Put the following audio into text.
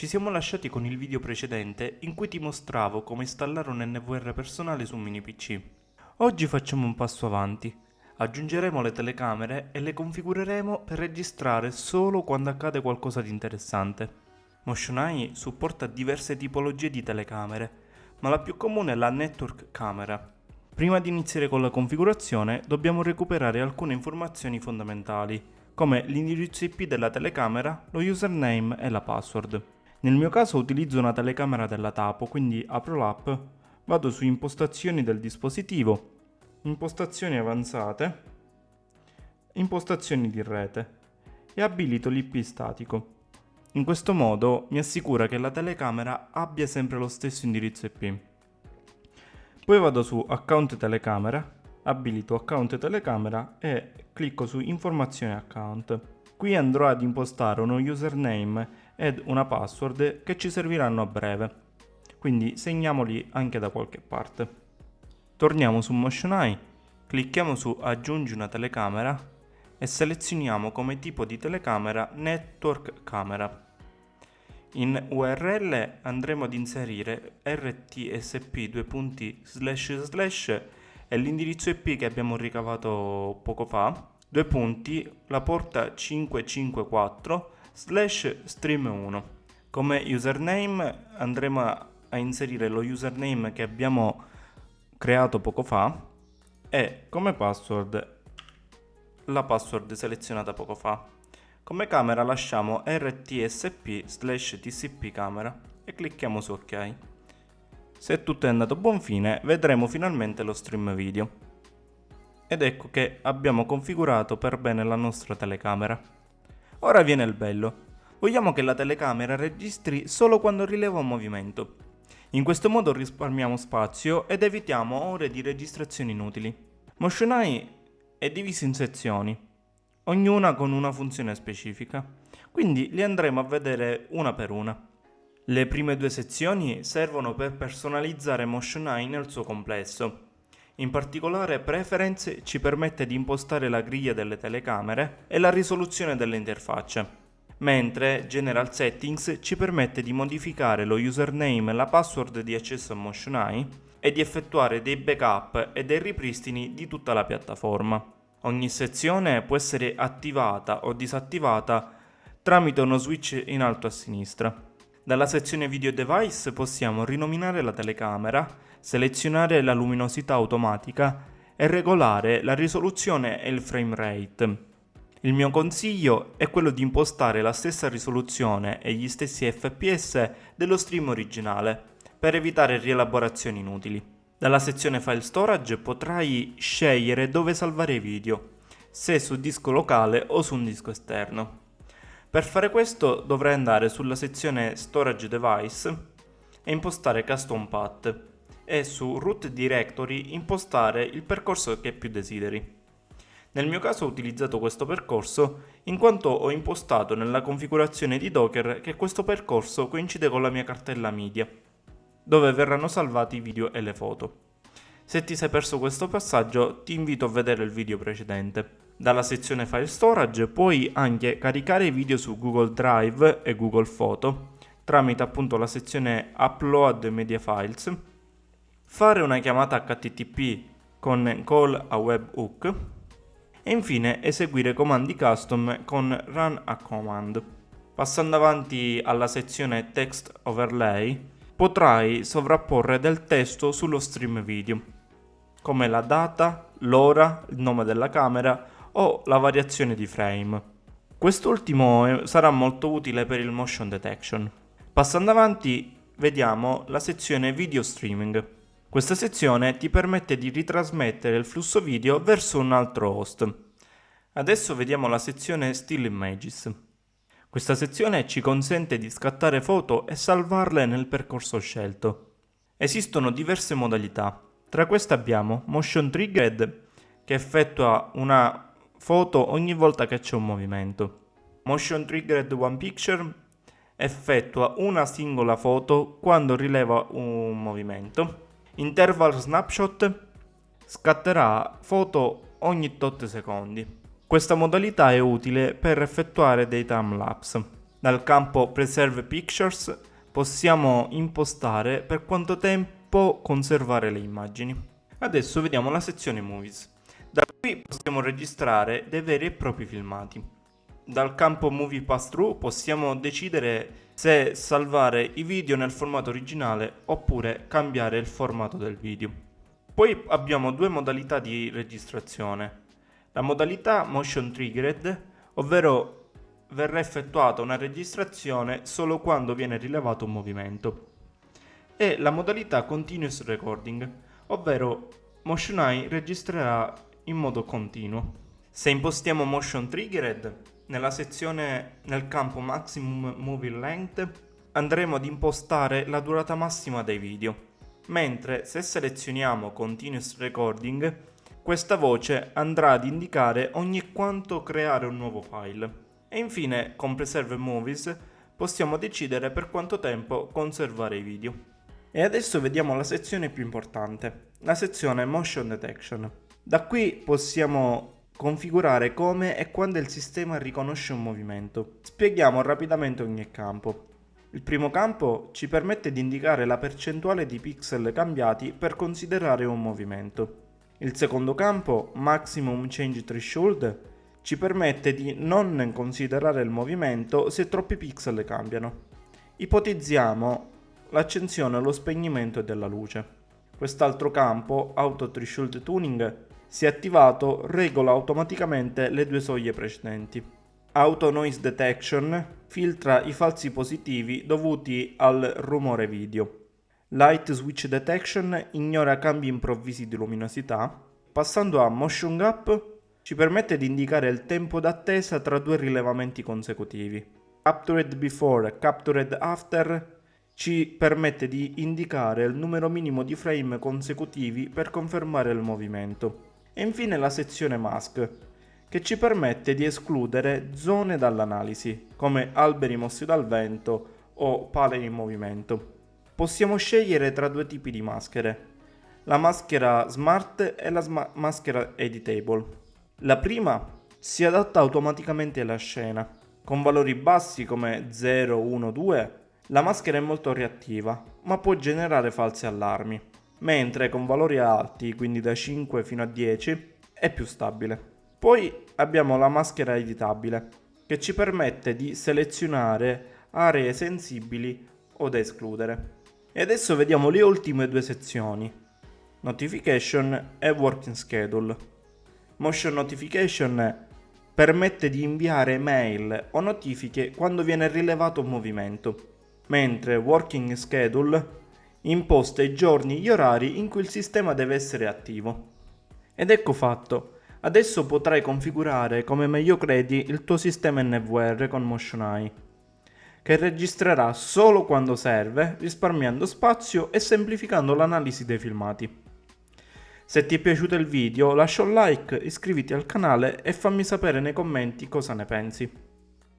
Ci siamo lasciati con il video precedente in cui ti mostravo come installare un NVR personale su un mini PC. Oggi facciamo un passo avanti. Aggiungeremo le telecamere e le configureremo per registrare solo quando accade qualcosa di interessante. MotionEye supporta diverse tipologie di telecamere, ma la più comune è la Network Camera. Prima di iniziare con la configurazione dobbiamo recuperare alcune informazioni fondamentali, come l'indirizzo IP della telecamera, lo username e la password. Nel mio caso utilizzo una telecamera della Tapo, quindi apro l'app, vado su impostazioni del dispositivo, impostazioni avanzate, impostazioni di rete e abilito l'IP statico. In questo modo mi assicura che la telecamera abbia sempre lo stesso indirizzo IP. Poi vado su account telecamera, abilito account telecamera e clicco su informazioni account. Qui andrò ad impostare uno username ed una password che ci serviranno a breve, quindi segniamoli anche da qualche parte. Torniamo su MotionEye, clicchiamo su aggiungi una telecamera e selezioniamo come tipo di telecamera Network Camera. In URL andremo ad inserire rtsp e l'indirizzo IP che abbiamo ricavato poco fa, la porta 554/stream1. Come username andremo a inserire lo username che abbiamo creato poco fa e come password la password selezionata poco fa. Come camera lasciamo rtsp/tcp camera e clicchiamo su ok. Se tutto è andato a buon fine, vedremo finalmente lo stream video. Ed ecco che abbiamo configurato per bene la nostra telecamera. Ora viene il bello. Vogliamo che la telecamera registri solo quando rileva un movimento. In questo modo risparmiamo spazio ed evitiamo ore di registrazioni inutili. MotionEye è diviso in sezioni, ognuna con una funzione specifica, quindi li andremo a vedere una per una. Le prime due sezioni servono per personalizzare MotionEye nel suo complesso. In particolare Preference ci permette di impostare la griglia delle telecamere e la risoluzione delle interfacce, mentre General Settings ci permette di modificare lo username e la password di accesso a MotionEye e di effettuare dei backup e dei ripristini di tutta la piattaforma. Ogni sezione può essere attivata o disattivata tramite uno switch in alto a sinistra. Dalla sezione Video Device possiamo rinominare la telecamera, selezionare la luminosità automatica e regolare la risoluzione e il frame rate. Il mio consiglio è quello di impostare la stessa risoluzione e gli stessi FPS dello stream originale, per evitare rielaborazioni inutili. Dalla sezione File Storage potrai scegliere dove salvare i video, se su disco locale o su un disco esterno. Per fare questo dovrai andare sulla sezione Storage Device e impostare Custom Path e su Root Directory impostare il percorso che più desideri. Nel mio caso ho utilizzato questo percorso in quanto ho impostato nella configurazione di Docker che questo percorso coincide con la mia cartella media, dove verranno salvati i video e le foto. Se ti sei perso questo passaggio, ti invito a vedere il video precedente. Dalla sezione File Storage puoi anche caricare i video su Google Drive e Google Photo tramite appunto la sezione Upload Media Files, fare una chiamata HTTP con call a webhook e infine eseguire comandi custom con Run a Command. Passando avanti alla sezione Text Overlay, potrai sovrapporre del testo sullo stream video, come la data, l'ora, il nome della camera o la variazione di frame. Quest'ultimo sarà molto utile per il motion detection. Passando avanti, vediamo la sezione Video Streaming. Questa sezione ti permette di ritrasmettere il flusso video verso un altro host. Adesso vediamo la sezione Still Images. Questa sezione ci consente di scattare foto e salvarle nel percorso scelto. Esistono diverse modalità. Tra queste abbiamo Motion Triggered, che effettua una foto ogni volta che c'è un movimento. Motion Triggered One Picture effettua una singola foto quando rileva un movimento. Interval Snapshot scatterà foto ogni tot secondi. Questa modalità è utile per effettuare dei timelapse. Dal campo Preserve Pictures possiamo impostare per quanto tempo conservare le immagini. Adesso vediamo la sezione Movies. Da qui possiamo registrare dei veri e propri filmati. Dal campo Movie Pass-Through possiamo decidere se salvare i video nel formato originale oppure cambiare il formato del video. Poi abbiamo due modalità di registrazione. La modalità Motion Triggered, ovvero verrà effettuata una registrazione solo quando viene rilevato un movimento, e la modalità Continuous Recording, ovvero Motion Eye registrerà in modo continuo. Se impostiamo Motion Triggered, nel campo Maximum Movie Length andremo ad impostare la durata massima dei video, mentre se selezioniamo Continuous Recording, questa voce andrà ad indicare ogni quanto creare un nuovo file. E infine con Preserve Movies possiamo decidere per quanto tempo conservare i video. E adesso vediamo la sezione più importante, la sezione Motion Detection. Da qui possiamo configurare come e quando il sistema riconosce un movimento. Spieghiamo rapidamente ogni campo. Il primo campo ci permette di indicare la percentuale di pixel cambiati per considerare un movimento. Il secondo campo, Maximum Change Threshold, ci permette di non considerare il movimento se troppi pixel cambiano. Ipotizziamo l'accensione o lo spegnimento della luce. Quest'altro campo, Auto Threshold Tuning, se attivato regola automaticamente le due soglie precedenti. Auto Noise Detection filtra i falsi positivi dovuti al rumore video. Light Switch Detection ignora cambi improvvisi di luminosità. Passando a Motion Gap ci permette di indicare il tempo d'attesa tra due rilevamenti consecutivi. Captured Before e Captured After ci permette di indicare il numero minimo di frame consecutivi per confermare il movimento. E infine la sezione Mask, che ci permette di escludere zone dall'analisi, come alberi mossi dal vento o pale in movimento. Possiamo scegliere tra due tipi di maschere, la maschera Smart e la maschera Editable. La prima si adatta automaticamente alla scena. Con valori bassi come 0, 1, 2, la maschera è molto reattiva, ma può generare falsi allarmi, mentre con valori alti, quindi da 5 fino a 10, è più stabile. Poi abbiamo la maschera editabile, che ci permette di selezionare aree sensibili o da escludere. E adesso vediamo le ultime due sezioni, Notification e Working Schedule. Motion Notification permette di inviare mail o notifiche quando viene rilevato un movimento, mentre Working Schedule imposta i giorni e gli orari in cui il sistema deve essere attivo. Ed ecco fatto, adesso potrai configurare come meglio credi il tuo sistema NVR con Motion Eye, che registrerà solo quando serve, risparmiando spazio e semplificando l'analisi dei filmati. Se ti è piaciuto il video lascia un like, iscriviti al canale e fammi sapere nei commenti cosa ne pensi.